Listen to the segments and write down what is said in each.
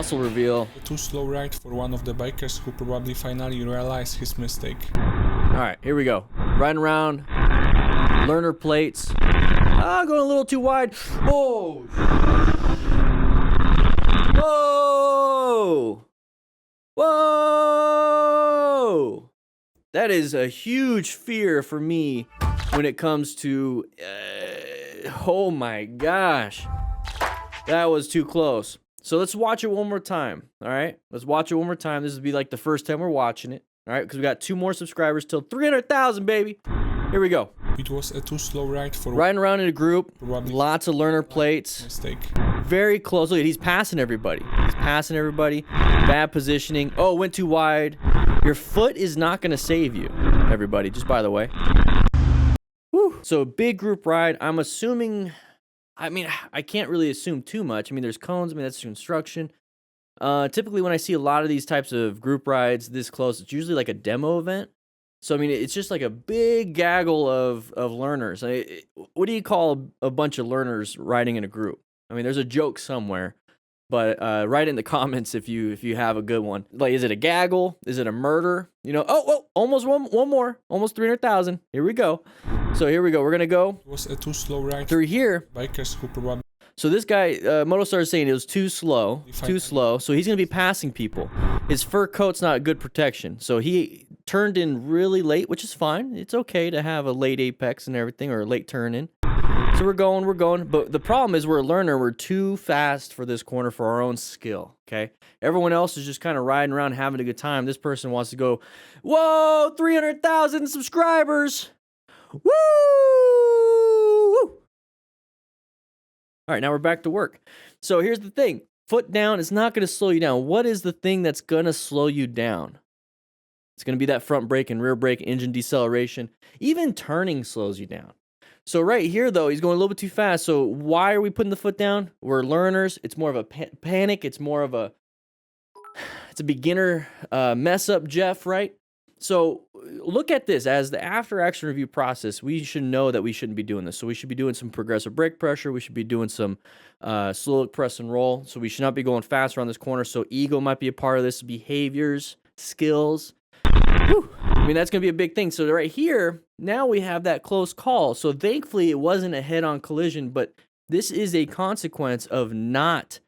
muscle reveal. A too slow ride for one of the bikers who probably finally realized his mistake. Alright, here we go. Riding around. Learner plates. Ah, going a little too wide. Oh! Whoa! Whoa! That is a huge fear for me when it comes to... oh my gosh. That was too close. So let's watch it one more time, alright? Let's watch it one more time. This would be like the first time we're watching it, alright? Because we got 2 more subscribers till 300,000, baby. Here we go. It was a too slow ride for... Riding around in a group, probably lots of learner plates. Mistake. Very close. Look, he's passing everybody. He's passing everybody. Bad positioning. Oh, went too wide. Your foot is not going to save you, everybody, just by the way. Whew. So, big group ride. I'm assuming... I mean, I can't really assume too much. I mean, there's cones. I mean, that's construction. Typically, when I see a lot of these types of group rides this close, it's usually like a demo event. So, I mean, it's just like a big gaggle of learners. What do you call a bunch of learners riding in a group? I mean, there's a joke somewhere, but write in the comments if you have a good one. Like, is it a gaggle? Is it a murder? You know, oh, almost one more. Almost 300,000. Here we go. So, here we go. We're going to go It was a too slow ride through here. Bikers who probably... So this guy, Motostar is saying it was too slow, so he's going to be passing people. His fur coat's not good protection, so he turned in really late, which is fine. It's okay to have a late apex and everything, or a late turn in. So we're going, but the problem is we're a learner. We're too fast for this corner for our own skill, okay? Everyone else is just kind of riding around having a good time. This person wants to go, whoa, 300,000 subscribers! Woo! All right, now we're back to work. So here's the thing. Foot down is not going to slow you down. What is the thing that's going to slow you down? It's going to be that front brake and rear brake, engine deceleration. Even turning slows you down. So right here, though, he's going a little bit too fast. So why are we putting the foot down? We're learners. It's more of a panic. It's more of a... It's a beginner mess up, Jeff, right? So look at this. As the after-action review process, we should know that we shouldn't be doing this. So we should be doing some progressive brake pressure. We should be doing some slow look, press, and roll. So we should not be going faster on this corner. So ego might be a part of this. Behaviors, skills. Whew. I mean, that's going to be a big thing. So right here, now we have that close call. So thankfully, it wasn't a head-on collision, but this is a consequence of not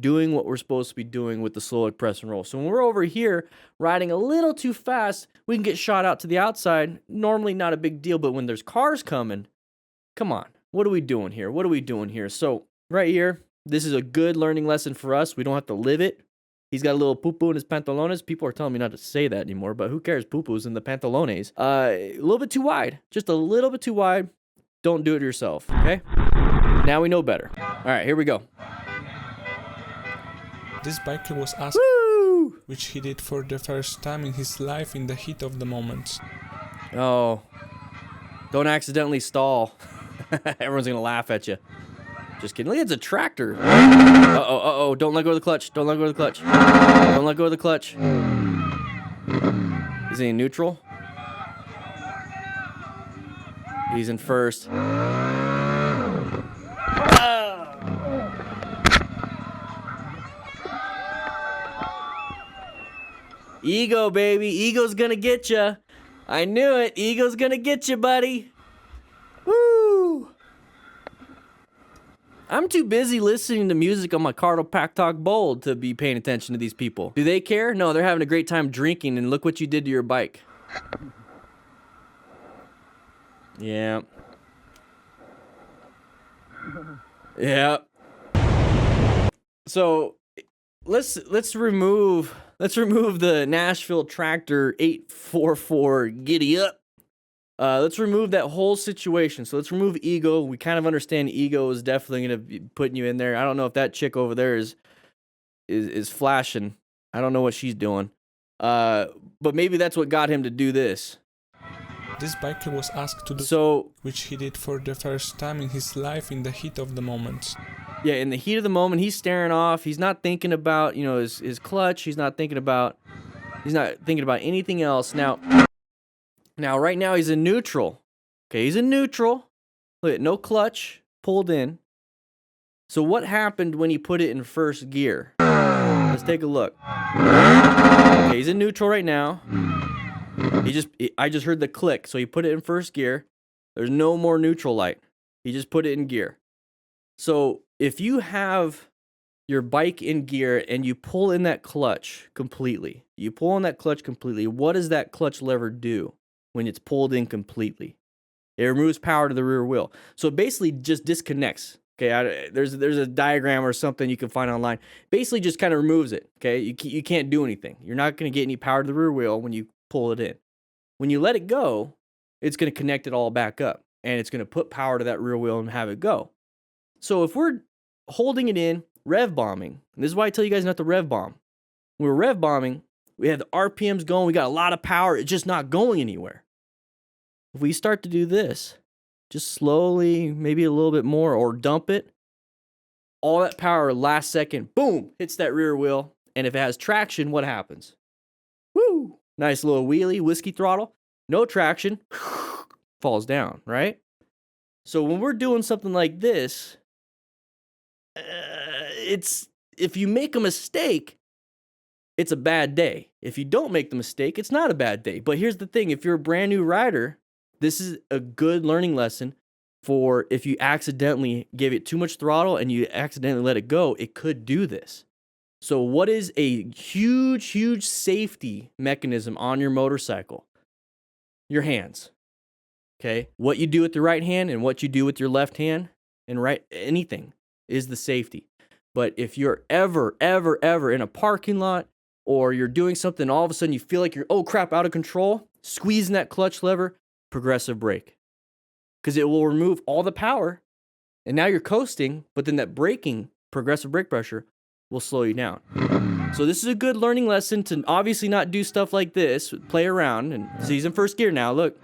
doing what we're supposed to be doing with the slow look, press, and roll. So when we're over here riding a little too fast, we can get shot out to the outside. Normally not a big deal, but when there's cars coming, come on, what are we doing here? What are we doing here? So right here, this is a good learning lesson for us. We don't have to live it. He's got a little poo-poo in his pantalones. People are telling me not to say that anymore, but who cares? Poo-poo's in the pantalones. A little bit too wide. Just a little bit too wide. Don't do it yourself, okay? Now we know better. All right, here we go. This biker was asked, Woo! which he did for the first time in his life in the heat of the moment. Oh, don't accidentally stall. Everyone's gonna laugh at you. Just kidding. Look, it's a tractor. Uh-oh, don't let go of the clutch. Don't let go of the clutch. Don't let go of the clutch. Is he in neutral? He's in first. Ego, baby. Ego's gonna get you. I knew it. Ego's gonna get you, buddy. Woo! I'm too busy listening to music on my Cardo Pack Talk Bold to be paying attention to these people. Do they care? No, they're having a great time drinking, and look what you did to your bike. Yeah. Yeah. So let's remove the Nashville Tractor 844 giddy up. Let's remove that whole situation. So let's remove ego. We kind of understand ego is definitely going to be putting you in there. I don't know if that chick over there is flashing. I don't know what she's doing. But maybe that's what got him to do this. This biker was asked to do which he did for the first time in his life in the heat of the moment. Yeah, in the heat of the moment, he's staring off. He's not thinking about, his clutch. He's not thinking about anything else. Now, right now, he's in neutral. Okay, he's in neutral. Look at no clutch pulled in. So what happened when he put it in first gear? Let's take a look. Okay, he's in neutral right now. I just heard the click, so he put it in first gear. There's no more neutral light. He just put it in gear. So if you have your bike in gear and you pull in that clutch completely, what does that clutch lever do when it's pulled in completely? It removes power to the rear wheel. So it basically just disconnects. Okay, there's a diagram or something you can find online. Basically just kind of removes it. Okay, you can't do anything. You're not going to get any power to the rear wheel when you pull it in. When you let it go, it's going to connect it all back up, and it's going to put power to that rear wheel and have it go. So if we're holding it in, rev bombing, and this is why I tell you guys not to rev bomb. When we're rev bombing, we have the RPMs going, we got a lot of power, it's just not going anywhere. If we start to do this, just slowly, maybe a little bit more, or dump it, all that power last second, boom, hits that rear wheel, and if it has traction, what happens? Woo! Nice little wheelie, whiskey throttle, no traction, falls down, right? So when we're doing something like this, if you make a mistake, it's a bad day. If you don't make the mistake, it's not a bad day. But here's the thing, if you're a brand new rider, this is a good learning lesson for if you accidentally give it too much throttle and you accidentally let it go, it could do this. So what is a huge, huge safety mechanism on your motorcycle? Your hands. Okay? What you do with the right hand and what you do with your left hand and right anything is the safety. But if you're ever in a parking lot or you're doing something, all of a sudden you feel like you're, oh crap, out of control, squeezing that clutch lever, progressive brake. Because it will remove all the power, and now you're coasting, but then that braking, progressive brake pressure, will slow you down. So this is a good learning lesson to obviously not do stuff like this, play around, and so he's in first gear now, look.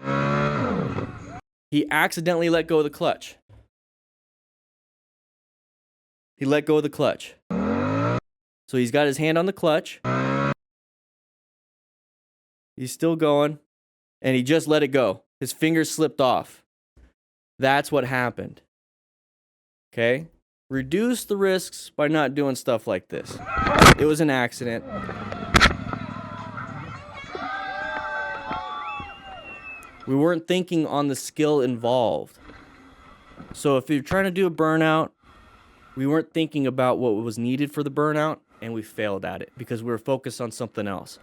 He accidentally let go of the clutch. He let go of the clutch. So he's got his hand on the clutch. He's still going, and he just let it go. His fingers slipped off. That's what happened. Okay? Reduce the risks by not doing stuff like this. It was an accident. We weren't thinking on the skill involved. So if you're trying to do a burnout, we weren't thinking about what was needed for the burnout, and we failed at it because we were focused on something else.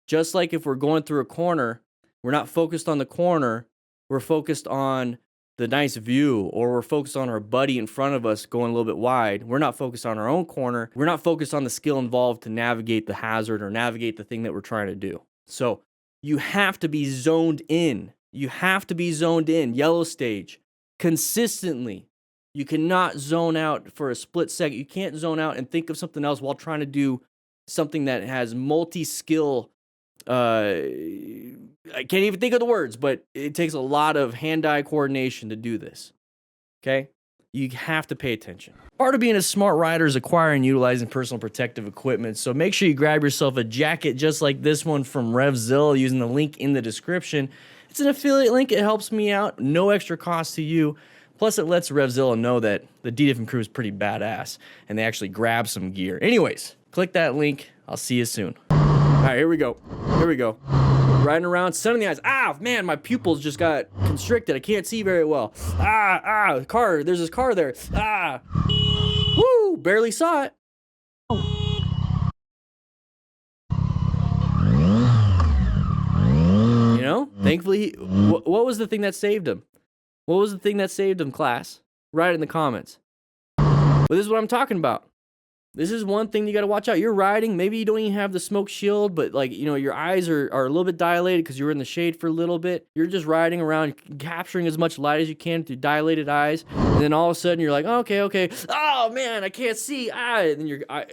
Just like if we're going through a corner, we're not focused on the corner, we're focused on the nice view, or we're focused on our buddy in front of us going a little bit wide. We're not focused on our own corner. We're not focused on the skill involved to navigate the hazard or navigate the thing that we're trying to do. So you have to be zoned in. You have to be zoned in, yellow stage, consistently. You cannot zone out for a split second. You can't zone out and think of something else while trying to do something that has multi-skill. I can't even think of the words, but it takes a lot of hand-eye coordination to do this. Okay? You have to pay attention. Part of being a smart rider is acquiring and utilizing personal protective equipment. So make sure you grab yourself a jacket just like this one from REVZILLA using the link in the description. It's an affiliate link. It helps me out. No extra cost to you. Plus, it lets REVZILLA know that the DDFM crew is pretty badass and they actually grab some gear. Anyways, click that link. I'll see you soon. All right, here we go. Here we go. Riding around, sun in the eyes. Ah, man, my pupils just got constricted. I can't see very well. Car. There's this car there. Woo, barely saw it. You know, thankfully, what was the thing that saved him? What was the thing that saved him, class? Write it in the comments. But this is what I'm talking about. This is one thing you got to watch out. You're riding, maybe you don't even have the smoke shield, but like, you know, your eyes are a little bit dilated because you were in the shade for a little bit. You're just riding around, capturing as much light as you can through dilated eyes. And then all of a sudden you're like, okay. Oh man, I can't see. And then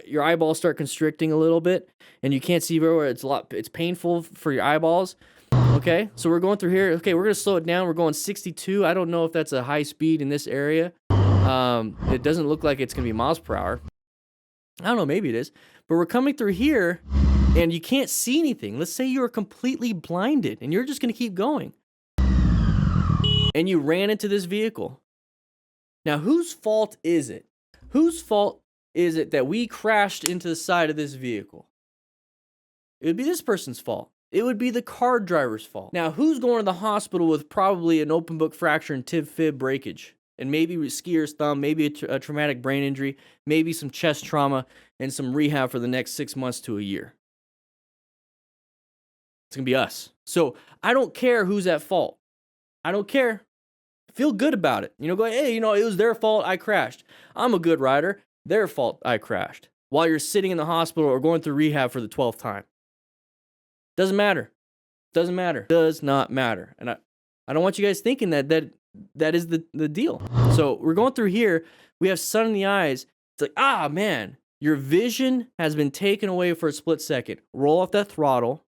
your eyeballs start constricting a little bit and you can't see very well. It's painful for your eyeballs. Okay, so we're going through here. Okay, we're going to slow it down. We're going 62. I don't know if that's a high speed in this area. It doesn't look like it's going to be miles per hour. I don't know, maybe it is. But we're coming through here, and you can't see anything. Let's say you are completely blinded, and you're just going to keep going. And you ran into this vehicle. Now, whose fault is it? Whose fault is it that we crashed into the side of this vehicle? It would be this person's fault. It would be the car driver's fault. Now, who's going to the hospital with probably an open book fracture and tib-fib breakage? And maybe a skier's thumb, maybe a traumatic brain injury, maybe some chest trauma, and some rehab for the next 6 months to a year. It's going to be us. So I don't care who's at fault. I don't care. Feel good about it. Go, hey, it was their fault I crashed. I'm a good rider. Their fault I crashed. While you're sitting in the hospital or going through rehab for the 12th time. Doesn't matter. Doesn't matter. Does not matter. And I don't want you guys thinking that is the deal. So we're going through here. We have sun in the eyes. It's like, man, your vision has been taken away for a split second. Roll off that throttle.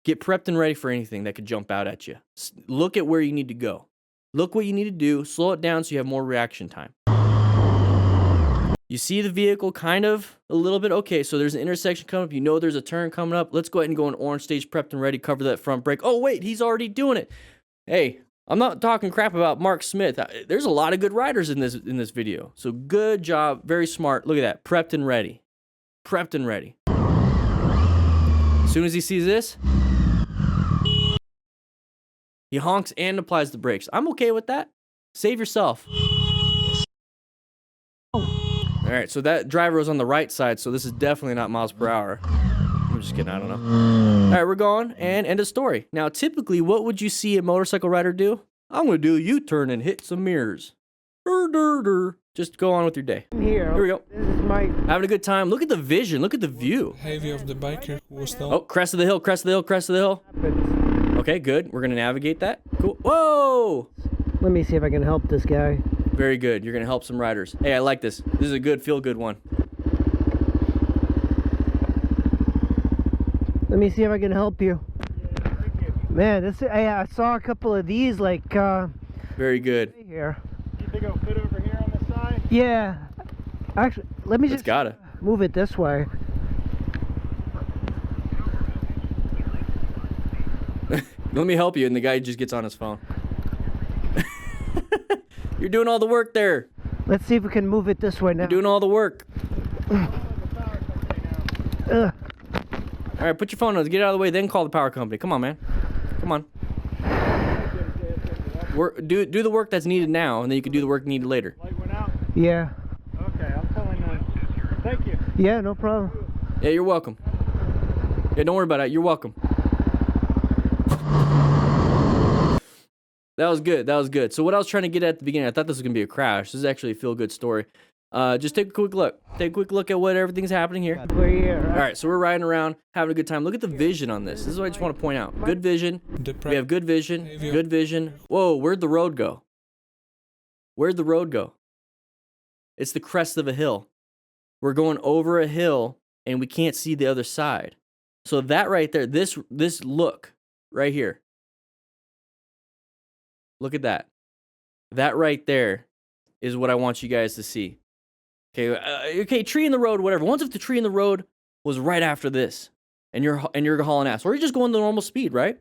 Get prepped and ready for anything that could jump out at you. Look at where you need to go. Look what you need to do. Slow it down so you have more reaction time. You see the vehicle kind of a little bit. Okay, so there's an intersection coming up. You know there's a turn coming up. Let's go ahead and go in orange stage, prepped and ready. Cover that front brake. Oh, wait, he's already doing it. Hey, I'm not talking crap about Mark Smith. There's a lot of good riders in this video. So good job. Very smart. Look at that. Prepped and ready. Prepped and ready. As soon as he sees this, he honks and applies the brakes. I'm okay with that. Save yourself. All right, so that driver was on the right side, so this is definitely not miles per hour. I'm just kidding, I don't know. All right, we're going, and end of story. Now, typically, what would you see a motorcycle rider do? I'm going to do a U-turn and hit some mirrors. Just go on with your day. Here we go. This is my... Having a good time. Look at the vision. Look at the view. Behavior of the biker who was down. Oh, crest of the hill, crest of the hill, crest of the hill. Okay, good. We're going to navigate that. Cool. Whoa! Let me see if I can help this guy. Very good. You're going to help some riders. Hey, I like this. This is a good, feel-good one. Let me see if I can help you. Man, I saw a couple of these, like, very good. Here. You think it'll fit over here on this side? Yeah. Actually, let me It's just gotta. move it this way. Let me help you, and the guy just gets on his phone. You're doing all the work there. Let's see if we can move it this way now. You're doing all the work. Ugh. All right, put your phone on. Get out of the way, then call the power company. Come on, man. Come on. Do the work that's needed now, and then you can do the work needed later. Light went out? Yeah. Okay, I'm pulling in. Thank you. Yeah, no problem. Yeah, you're welcome. Yeah, don't worry about it. You're welcome. That was good. That was good. So what I was trying to get at the beginning, I thought this was going to be a crash. This is actually a feel-good story. Just take a quick look. Take a quick look at what everything's happening here. We're here. All right, so we're riding around, having a good time. Look at the vision on this. This is what I just want to point out. Good vision. We have good vision. Good vision. Whoa, where'd the road go? Where'd the road go? It's the crest of a hill. We're going over a hill, and we can't see the other side. So that right there, this look right here. Look at that. That right there is what I want you guys to see. Okay, tree in the road, whatever. Once if the tree in the road was right after this, and you're hauling ass, or you're just going the normal speed, right?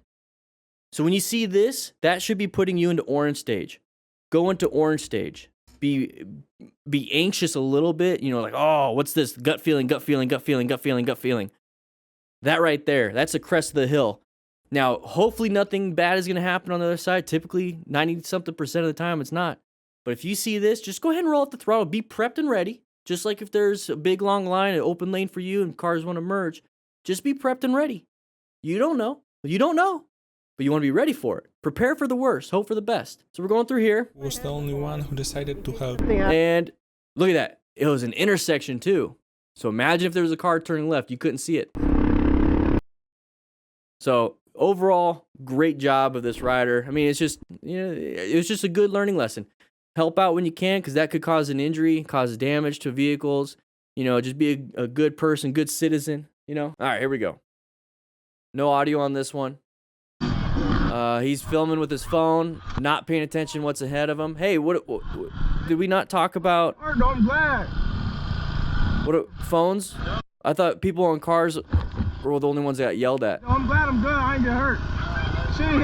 So when you see this, that should be putting you into orange stage. Go into orange stage. Be anxious a little bit. Like, oh, what's this? Gut feeling, gut feeling, gut feeling, gut feeling, gut feeling. That right there, that's the crest of the hill. Now, hopefully nothing bad is going to happen on the other side. Typically, 90-something% of the time, it's not. But if you see this, just go ahead and roll up the throttle. Be prepped and ready. Just like if there's a big, long line, an open lane for you, and cars want to merge, just be prepped and ready. You don't know. You don't know. But you want to be ready for it. Prepare for the worst. Hope for the best. So we're going through here. Was the only one who decided to help. And look at that. It was an intersection, too. So imagine if there was a car turning left. You couldn't see it. So overall, great job of this rider. I mean, it's just, it was just a good learning lesson. Help out when you can, because that could cause an injury, cause damage to vehicles. Just be a good person, good citizen, All right, here we go. No audio on this one. He's filming with his phone, not paying attention what's ahead of him. Hey, what did we not talk about? I'm glad. Phones? I thought people on cars were the only ones that got yelled at. I'm glad I'm good. I ain't get hurt.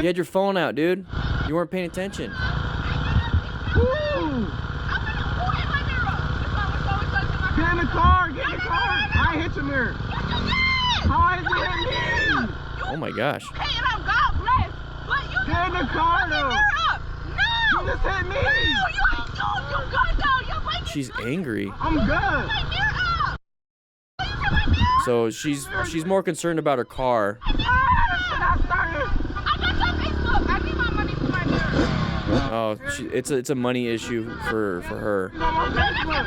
You had your phone out, dude. You weren't paying attention. Woo! Paying car, get in the car. I hit you, mirror. How is it hit me? Oh my gosh. Hey, I'm God bless. But you Get in the car, though. up. No. You just hit me. No, you ain't you good though. You're breaking She's angry. I'm good. my mirror up. You turn my mirror. So she's more concerned about her car. I got your Facebook. I need my money for my mirror. Oh, it's a money issue for her. I'm on Facebook.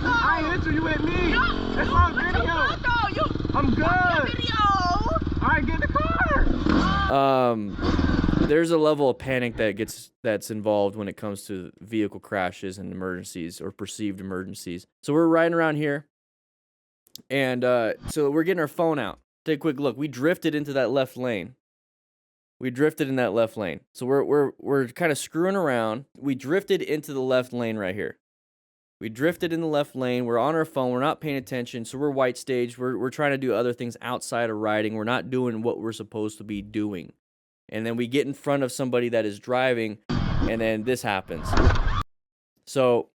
I hit you, you hit me. It's on video. I'm good. Video. All right, get in the car. There's a level of panic that's involved when it comes to vehicle crashes and emergencies or perceived emergencies. So we're riding around here, and so we're getting our phone out. Take a quick look. We drifted into that left lane. We drifted in that left lane. So we're kind of screwing around. We drifted into the left lane right here. We drifted in the left lane. We're on our phone. We're not paying attention. So we're white staged. We're trying to do other things outside of riding. We're not doing what we're supposed to be doing. And then we get in front of somebody that is driving, and then this happens. So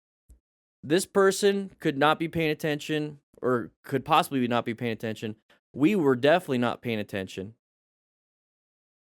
this person could not be paying attention, or could possibly not be paying attention. We were definitely not paying attention.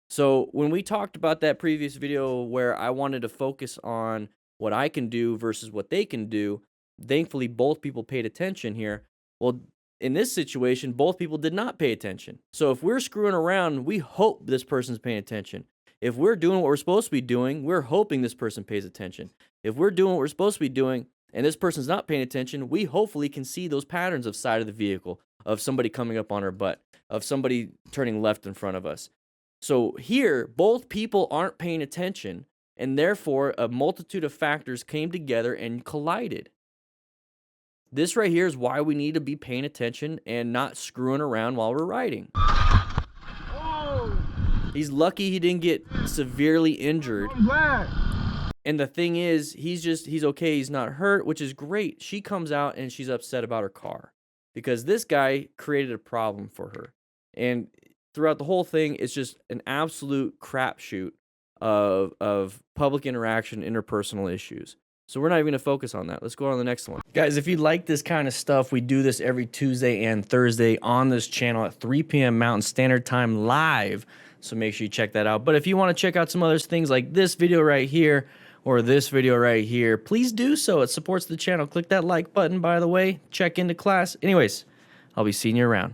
So when we talked about that previous video where I wanted to focus on what I can do versus what they can do, thankfully both people paid attention here. Well, in this situation, both people did not pay attention. So if we're screwing around, we hope this person's paying attention. If we're doing what we're supposed to be doing, we're hoping this person pays attention. If we're doing what we're supposed to be doing and this person's not paying attention, we hopefully can see those patterns of side of the vehicle, of somebody coming up on our butt, of somebody turning left in front of us. So here, both people aren't paying attention, and therefore a multitude of factors came together and collided. This right here is why we need to be paying attention and not screwing around while we're riding. Oh, He's lucky he didn't get severely injured. I'm glad. And the thing is, he's okay, he's not hurt, which is great. She comes out and she's upset about her car because this guy created a problem for her. And throughout the whole thing, it's just an absolute crapshoot of public interaction, interpersonal issues. So we're not even going to focus on that. Let's go on to the next one. Guys, if you like this kind of stuff, we do this every Tuesday and Thursday on this channel at 3 p.m. Mountain Standard Time live. So make sure you check that out. But if you want to check out some other things like this video right here or this video right here, please do so. It supports the channel. Click that like button, by the way. Check into class. Anyways, I'll be seeing you around.